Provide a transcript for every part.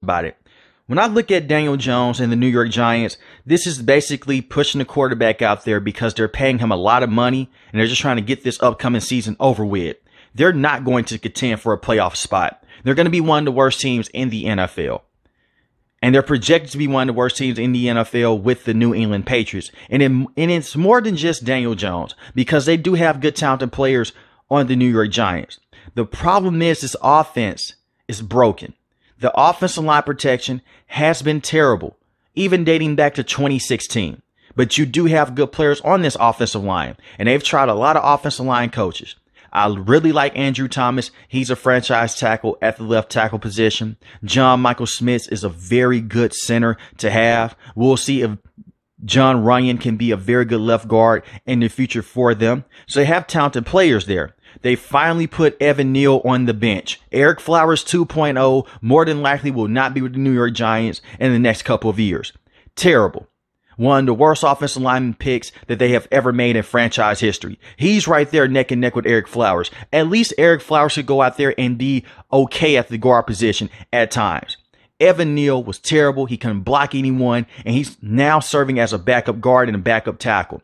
about it. When I look at Daniel Jones and the New York Giants, this is basically pushing the quarterback out there because they're paying him a lot of money and they're just trying to get this upcoming season over with. They're not going to contend for a playoff spot. They're going to be one of the worst teams in the NFL. And they're projected to be one of the worst teams in the NFL with the New England Patriots. And it's more than just Daniel Jones because they do have good talented players on the New York Giants. The problem is this offense is broken. The offensive line protection has been terrible, even dating back to 2016. But you do have good players on this offensive line, and they've tried a lot of offensive line coaches. I really like Andrew Thomas. He's a franchise tackle at the left tackle position. John Michael Schmitz is a very good center to have. We'll see if John Runyan can be a very good left guard in the future for them. So they have talented players there. They finally put Evan Neal on the bench. Eric Flowers 2.0 more than likely will not be with the New York Giants in the next couple of years. Terrible. One of the worst offensive lineman picks that they have ever made in franchise history. He's right there neck and neck with Eric Flowers. At least Eric Flowers should go out there and be okay at the guard position at times. Evan Neal was terrible. He couldn't block anyone, and he's now serving as a backup guard and a backup tackle.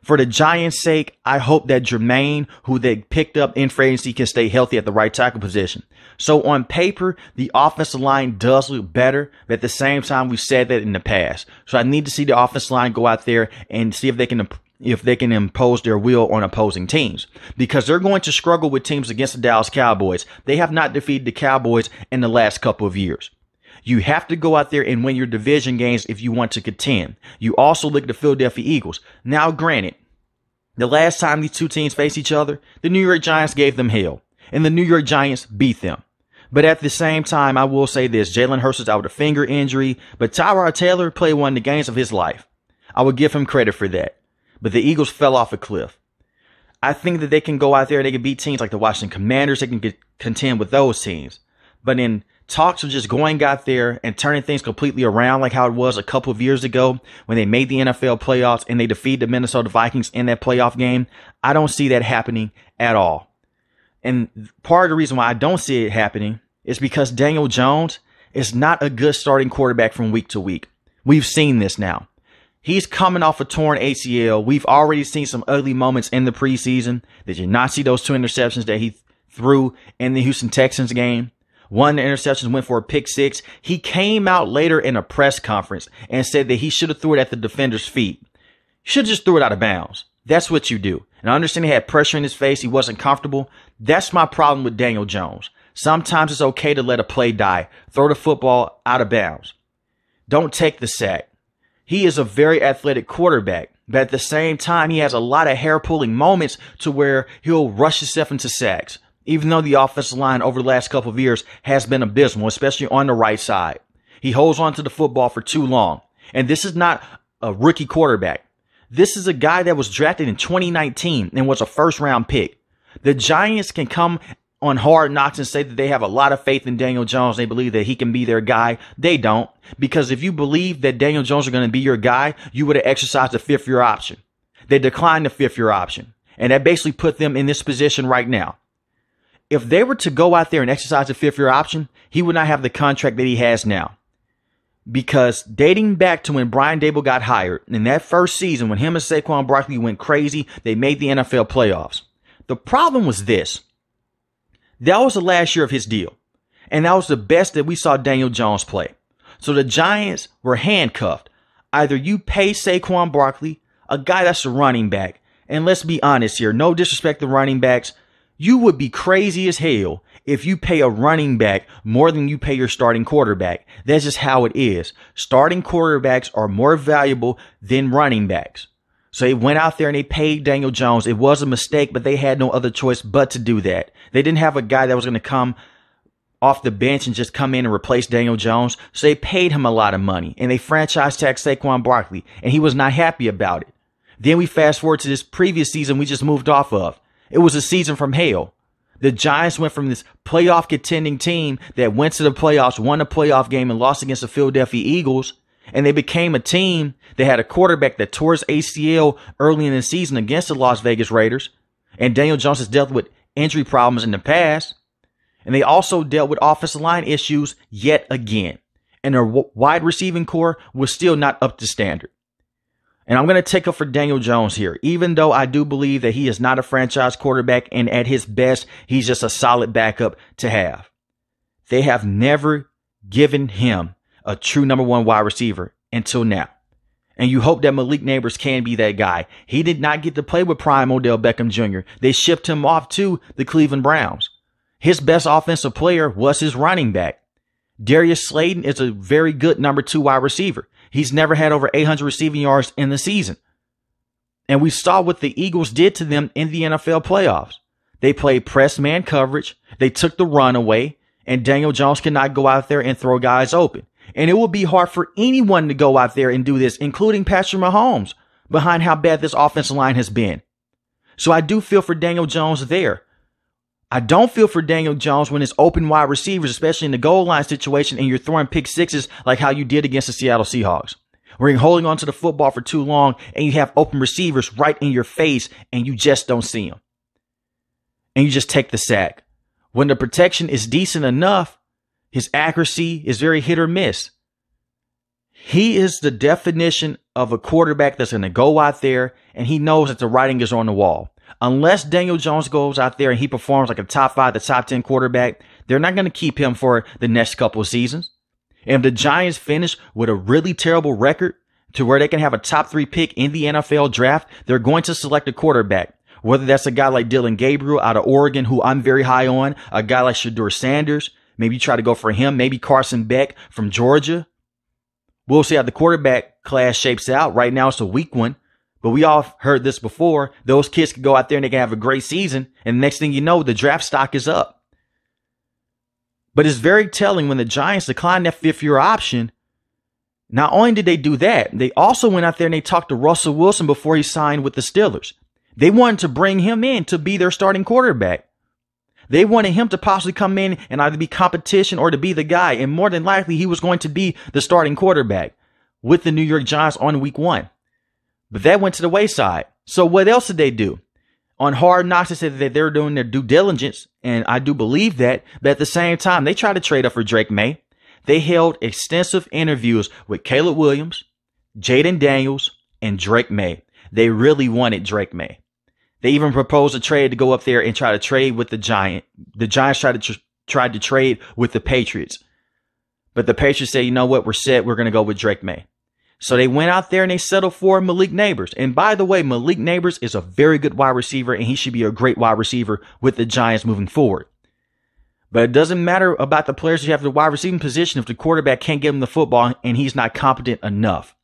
For the Giants' sake, I hope that Jermaine, who they picked up in free agency, can stay healthy at the right tackle position. So on paper, the offensive line does look better, but at the same time, we've said that in the past. So I need to see the offensive line go out there and see if they can impose their will on opposing teams, because they're going to struggle with teams against the Dallas Cowboys. They have not defeated the Cowboys in the last couple of years. You have to go out there and win your division games if you want to contend. You also look at the Philadelphia Eagles. Now, granted, the last time these two teams faced each other, the New York Giants gave them hell, and the New York Giants beat them. But at the same time, I will say this. Jalen Hurts is out with a finger injury, but Tyrod Taylor played one of the games of his life. I would give him credit for that. But the Eagles fell off a cliff. I think that they can go out there and they can beat teams like the Washington Commanders. They can contend with those teams. But in talks of just going out there and turning things completely around like how it was a couple of years ago when they made the NFL playoffs and they defeated the Minnesota Vikings in that playoff game, I don't see that happening at all. And part of the reason why I don't see it happening is because Daniel Jones is not a good starting quarterback from week to week. We've seen this now. He's coming off a torn ACL. We've already seen some ugly moments in the preseason. Did you not see those two interceptions that he threw in the Houston Texans game? One of the interceptions went for a pick six. He came out later in a press conference and said that he should have threw it at the defender's feet. You should have just threw it out of bounds. That's what you do. And I understand he had pressure in his face. He wasn't comfortable. That's my problem with Daniel Jones. Sometimes it's okay to let a play die. Throw the football out of bounds. Don't take the sack. He is a very athletic quarterback, but at the same time, he has a lot of hair-pulling moments to where he'll rush himself into sacks, even though the offensive line over the last couple of years has been abysmal, especially on the right side. He holds on to the football for too long. And this is not a rookie quarterback. This is a guy that was drafted in 2019 and was a first-round pick. The Giants can come on Hard Knocks and say that they have a lot of faith in Daniel Jones. They believe that he can be their guy. They don't. Because if you believe that Daniel Jones is going to be your guy, you would have exercised the fifth-year option. They declined the fifth-year option. And that basically put them in this position right now. If they were to go out there and exercise the fifth-year option, he would not have the contract that he has now. Because dating back to when Brian Daboll got hired, in that first season when him and Saquon Barkley went crazy, they made the NFL playoffs. The problem was this. That was the last year of his deal. And that was the best that we saw Daniel Jones play. So the Giants were handcuffed. Either you pay Saquon Barkley, a guy that's a running back, and let's be honest here, no disrespect to running backs, you would be crazy as hell if you pay a running back more than you pay your starting quarterback. That's just how it is. Starting quarterbacks are more valuable than running backs. So they went out there and they paid Daniel Jones. It was a mistake, but they had no other choice but to do that. They didn't have a guy that was going to come off the bench and just come in and replace Daniel Jones. So they paid him a lot of money and they franchise tagged Saquon Barkley, and he was not happy about it. Then we fast forward to this previous season we just moved off of. It was a season from hell. The Giants went from this playoff contending team that went to the playoffs, won a playoff game, and lost against the Philadelphia Eagles. And they became a team that had a quarterback that tore his ACL early in the season against the Las Vegas Raiders. And Daniel Jones has dealt with injury problems in the past. And they also dealt with offensive line issues yet again. and their wide receiving core was still not up to standard. And I'm going to take up for Daniel Jones here, even though I do believe that he is not a franchise quarterback, and at his best, he's just a solid backup to have. They have never given him a true number one wide receiver until now. And you hope that Malik Nabers can be that guy. He did not get to play with prime Odell Beckham Jr. They shipped him off to the Cleveland Browns. His best offensive player was his running back. Darius Slayton is a very good number 2 wide receiver. He's never had over 800 receiving yards in the season. And we saw what the Eagles did to them in the NFL playoffs. They played press man coverage. They took the run away, and Daniel Jones cannot go out there and throw guys open. And it will be hard for anyone to go out there and do this, including Patrick Mahomes, behind how bad this offensive line has been. So I do feel for Daniel Jones there. I don't feel for Daniel Jones when it's open wide receivers, especially in the goal line situation, and you're throwing pick sixes like how you did against the Seattle Seahawks, where you're holding onto the football for too long and you have open receivers right in your face and you just don't see them. And you just take the sack. When the protection is decent enough, his accuracy is very hit or miss. He is the definition of a quarterback that's going to go out there and he knows that the writing is on the wall. Unless Daniel Jones goes out there and he performs like a top 5 to top 10 quarterback, they're not going to keep him for the next couple of seasons. And if the Giants finish with a really terrible record to where they can have a top 3 pick in the NFL draft, they're going to select a quarterback. Whether that's a guy like Dylan Gabriel out of Oregon, who I'm very high on, a guy like Shedeur Sanders, maybe you try to go for him, maybe Carson Beck from Georgia. We'll see how the quarterback class shapes out. Right now it's a weak one. But we all heard this before. Those kids can go out there and they can have a great season. And the next thing you know, the draft stock is up. But it's very telling when the Giants declined that 5th-year option. Not only did they do that, they also went out there and they talked to Russell Wilson before he signed with the Steelers. They wanted to bring him in to be their starting quarterback. They wanted him to possibly come in and either be competition or to be the guy. And more than likely, he was going to be the starting quarterback with the New York Giants on week 1. But that went to the wayside. So what else did they do? On Hard Knocks, they said that they're doing their due diligence, and I do believe that. But at the same time, they tried to trade up for Drake May. They held extensive interviews with Caleb Williams, Jaden Daniels, and Drake May. They really wanted Drake May. They even proposed a trade to go up there and try to trade with the Giants. The Giants tried to trade with the Patriots. But the Patriots said, you know what, we're set. We're going to go with Drake May. So they went out there and they settled for Malik Nabers. And by the way, Malik Nabers is a very good wide receiver, and he should be a great wide receiver with the Giants moving forward. But it doesn't matter about the players you have at the wide receiving position if the quarterback can't give him the football and he's not competent enough.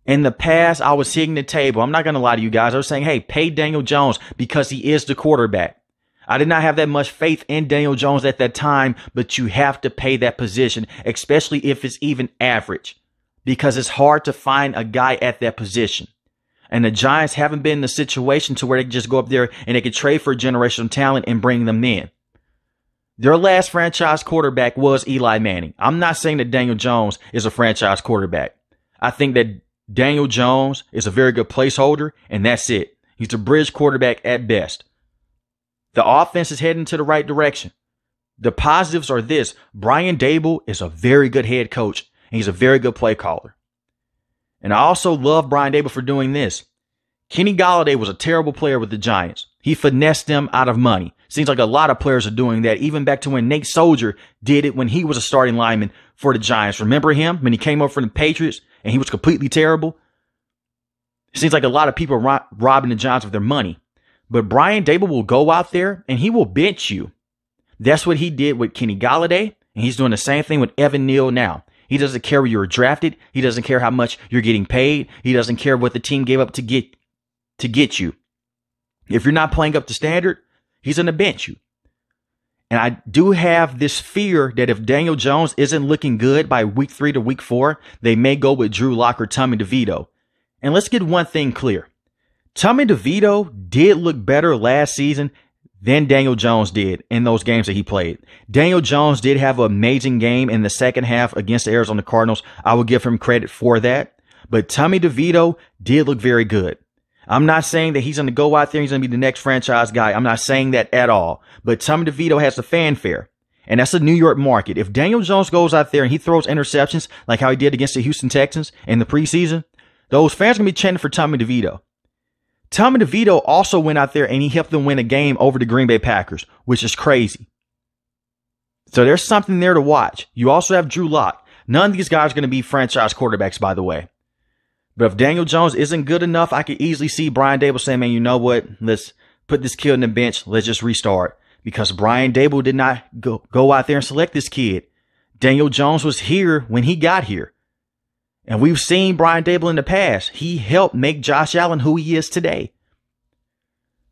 In the past, I was hitting the table. I'm not going to lie to you guys. I was saying, hey, pay Daniel Jones because he is the quarterback. I did not have that much faith in Daniel Jones at that time, but you have to pay that position, especially if it's even average, because it's hard to find a guy at that position. And the Giants haven't been in the situation to where they can just go up there and they can trade for generational talent and bring them in. Their last franchise quarterback was Eli Manning. I'm not saying that Daniel Jones is a franchise quarterback. I think that Daniel Jones is a very good placeholder, and that's it. He's a bridge quarterback at best. The offense is heading to the right direction. The positives are this. Brian Daboll is a very good head coach, and he's a very good play caller. And I also love Brian Daboll for doing this. Kenny Golladay was a terrible player with the Giants. He finessed them out of money. Seems like a lot of players are doing that, even back to when Nate Soldier did it when he was a starting lineman for the Giants. Remember him when he came over from the Patriots and he was completely terrible? It seems like a lot of people are robbing the Giants of their money. But Brian Daboll will go out there and he will bench you. That's what he did with Kenny Golladay, and he's doing the same thing with Evan Neal now. He doesn't care where you were drafted. He doesn't care how much you're getting paid. He doesn't care what the team gave up to get you. If you're not playing up to standard, he's going to bench you. And I do have this fear that if Daniel Jones isn't looking good by week 3 to week 4, they may go with Drew Lock or Tommy DeVito. And let's get one thing clear. Tommy DeVito did look better last season than Daniel Jones did in those games that he played. Daniel Jones did have an amazing game in the second half against the Arizona Cardinals. I will give him credit for that. But Tommy DeVito did look very good. I'm not saying that he's going to go out there and he's going to be the next franchise guy. I'm not saying that at all. But Tommy DeVito has the fanfare. And that's a New York market. If Daniel Jones goes out there and he throws interceptions like how he did against the Houston Texans in the preseason, those fans are going to be chanting for Tommy DeVito. Tommy DeVito also went out there and he helped them win a game over the Green Bay Packers, which is crazy. So there's something there to watch. You also have Drew Lock. None of these guys are going to be franchise quarterbacks, by the way. But if Daniel Jones isn't good enough, I could easily see Brian Daboll saying, man, you know what? Let's put this kid on the bench. Let's just restart. Because Brian Daboll did not go out there and select this kid. Daniel Jones was here when he got here. And we've seen Brian Daboll in the past. He helped make Josh Allen who he is today.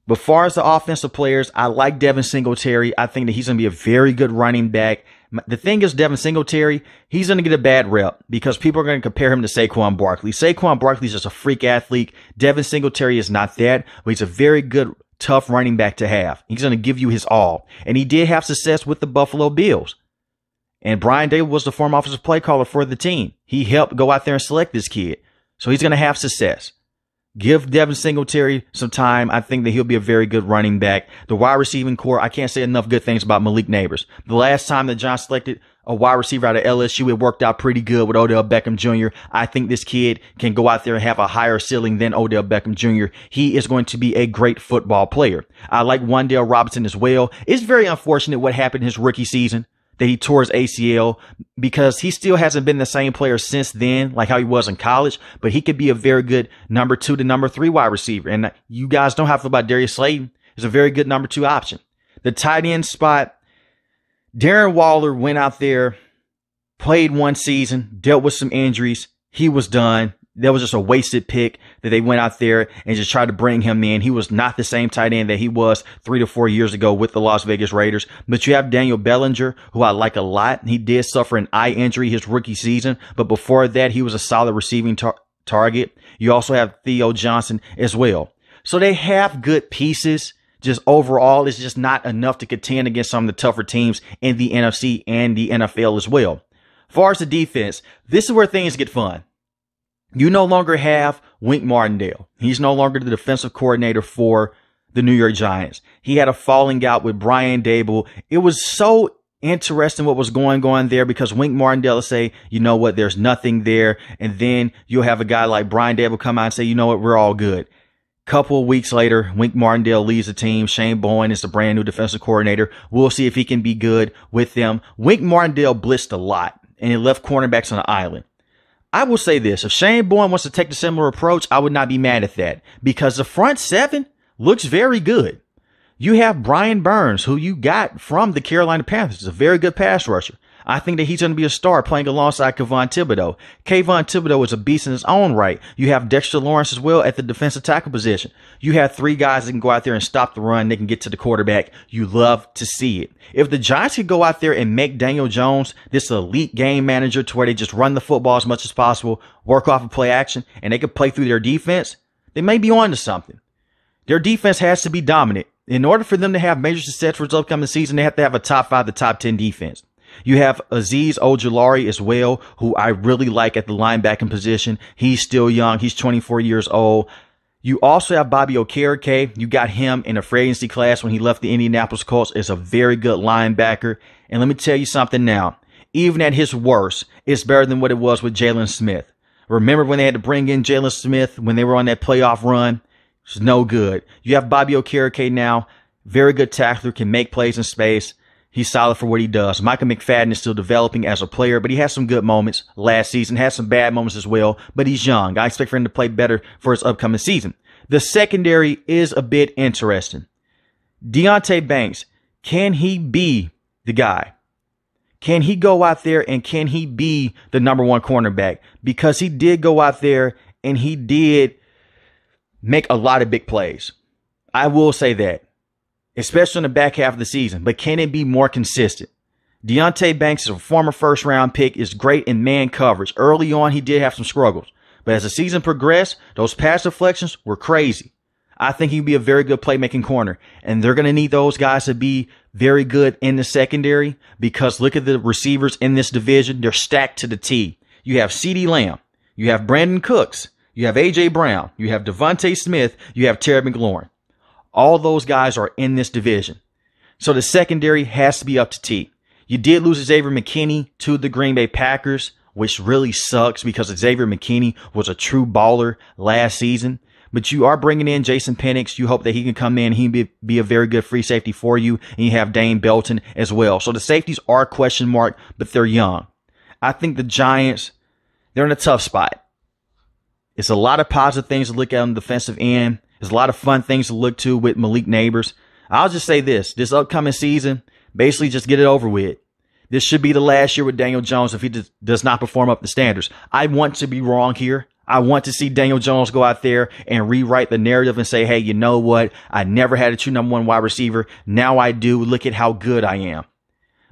But far as the offensive players, I like Devin Singletary. I think that he's going to be a very good running back. The thing is, Devin Singletary, he's going to get a bad rep because people are going to compare him to Saquon Barkley. Saquon Barkley is just a freak athlete. Devin Singletary is not that, but he's a very good, tough running back to have. He's going to give you his all. And he did have success with the Buffalo Bills. And Brian Daboll was the former offensive play caller for the team. He helped go out there and select this kid. So he's going to have success. Give Devin Singletary some time. I think that he'll be a very good running back. The wide receiving core, I can't say enough good things about Malik Neighbors. The last time that John selected a wide receiver out of LSU, it worked out pretty good with Odell Beckham Jr. I think this kid can go out there and have a higher ceiling than Odell Beckham Jr. He is going to be a great football player. I like Wan'Dale Robinson as well. It's very unfortunate what happened in his rookie season, that he tore his ACL, because he still hasn't been the same player since then, like how he was in college, but he could be a very good number 2 to number 3 wide receiver. And you guys don't have to feel about Darius Slayton. He's a very good number 2 option. The tight end spot, Darren Waller went out there, played one season, dealt with some injuries. He was done. That was just a wasted pick that they went out there and just tried to bring him in. He was not the same tight end that he was 3 to 4 years ago with the Las Vegas Raiders. But you have Daniel Bellinger, who I like a lot. He did suffer an eye injury his rookie season, but before that, he was a solid receiving target. You also have Theo Johnson as well. So they have good pieces. Just overall, it's just not enough to contend against some of the tougher teams in the NFC and the NFL as well. As far as the defense, this is where things get fun. You no longer have Wink Martindale. He's no longer the defensive coordinator for the New York Giants. He had a falling out with Brian Daboll. It was so interesting what was going on there, because Wink Martindale will say, you know what, there's nothing there. And then you'll have a guy like Brian Daboll come out and say, you know what, we're all good. Couple of weeks later, Wink Martindale leaves the team. Shane Bowen is the brand new defensive coordinator. We'll see if he can be good with them. Wink Martindale blitzed a lot, and it left cornerbacks on the island. I will say this, if Shane Bowen wants to take the similar approach, I would not be mad at that, because the front seven looks very good. You have Brian Burns, who you got from the Carolina Panthers. He's a very good pass rusher. I think that he's going to be a star playing alongside Kayvon Thibodeau. Kayvon Thibodeau is a beast in his own right. You have Dexter Lawrence as well at the defensive tackle position. You have 3 guys that can go out there and stop the run. They can get to the quarterback. You love to see it. If the Giants could go out there and make Daniel Jones this elite game manager to where they just run the football as much as possible, work off of play action, and they could play through their defense, they may be on to something. Their defense has to be dominant. In order for them to have major success for this upcoming season, they have to have a top 5 to top 10 defense. You have Azeez Ojulari as well, who I really like at the linebacking position. He's still young. He's 24 years old. You also have Bobby Okereke. You got him in a free agency class when he left the Indianapolis Colts as a very good linebacker. And let me tell you something now. Even at his worst, it's better than what it was with Jalen Smith. Remember when they had to bring in Jalen Smith when they were on that playoff run? It's no good. You have Bobby Okereke now. Very good tackler, can make plays in space. He's solid for what he does. Micah McFadden is still developing as a player, but he has some good moments last season, has some bad moments as well, but he's young. I expect for him to play better for his upcoming season. The secondary is a bit interesting. Deonte Banks, can he be the guy? Can he go out there and can he be the number 1 cornerback? Because he did go out there and he did make a lot of big plays. I will say that, especially in the back half of the season. But can it be more consistent? Deonte Banks is a former first-round pick, is great in man coverage. Early on, he did have some struggles. But as the season progressed, those pass deflections were crazy. I think he'd be a very good playmaking corner. And they're going to need those guys to be very good in the secondary, because look at the receivers in this division. They're stacked to the T. You have CeeDee Lamb. You have Brandon Cooks. You have A.J. Brown. You have Devontae Smith. You have Terry McLaurin. All those guys are in this division. So the secondary has to be up to T. You did lose Xavier McKinney to the Green Bay Packers, which really sucks because Xavier McKinney was a true baller last season. But you are bringing in Jason Penix. You hope that he can come in. He can be a very good free safety for you. And you have Dane Belton as well. So the safeties are a question mark, but they're young. I think the Giants, they're in a tough spot. It's a lot of positive things to look at on the defensive end. There's a lot of fun things to look to with Malik Neighbors. I'll just say this upcoming season, basically just get it over with. This should be the last year with Daniel Jones if he does not perform up to standards. I want to be wrong here. I want to see Daniel Jones go out there and rewrite the narrative and say, hey, you know what? I never had a true number one wide receiver. Now I do. Look at how good I am.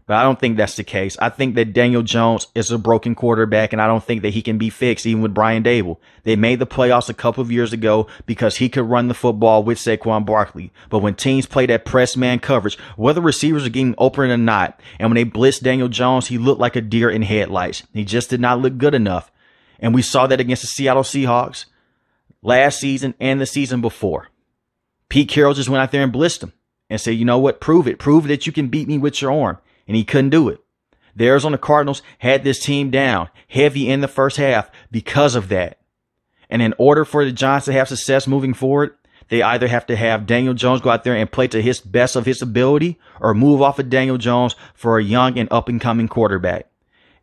But I don't think that's the case. I think that Daniel Jones is a broken quarterback, and I don't think that he can be fixed even with Brian Daboll. They made the playoffs a couple of years ago because he could run the football with Saquon Barkley. But when teams play that press man coverage, whether receivers are getting open or not, and when they blitzed Daniel Jones, he looked like a deer in headlights. He just did not look good enough. And we saw that against the Seattle Seahawks last season and the season before. Pete Carroll just went out there and blitzed him and said, you know what? Prove it. Prove that you can beat me with your arm. And he couldn't do it. The Arizona Cardinals had this team down heavy in the first half because of that. And in order for the Giants to have success moving forward, they either have to have Daniel Jones go out there and play to his best of his ability or move off of Daniel Jones for a young and up-and-coming quarterback.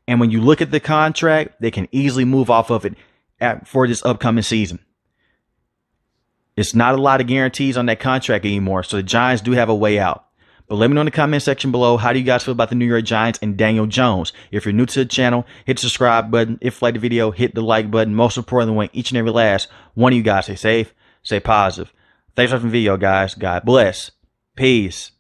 And when you look at the contract, they can easily move off of it for this upcoming season. It's not a lot of guarantees on that contract anymore, so the Giants do have a way out. But let me know in the comment section below, how do you guys feel about the New York Giants and Daniel Jones? If you're new to the channel, hit the subscribe button. If you like the video, hit the like button. Most importantly, I want each and every last one of you guys stay safe, stay positive. Thanks for watching the video, guys. God bless. Peace.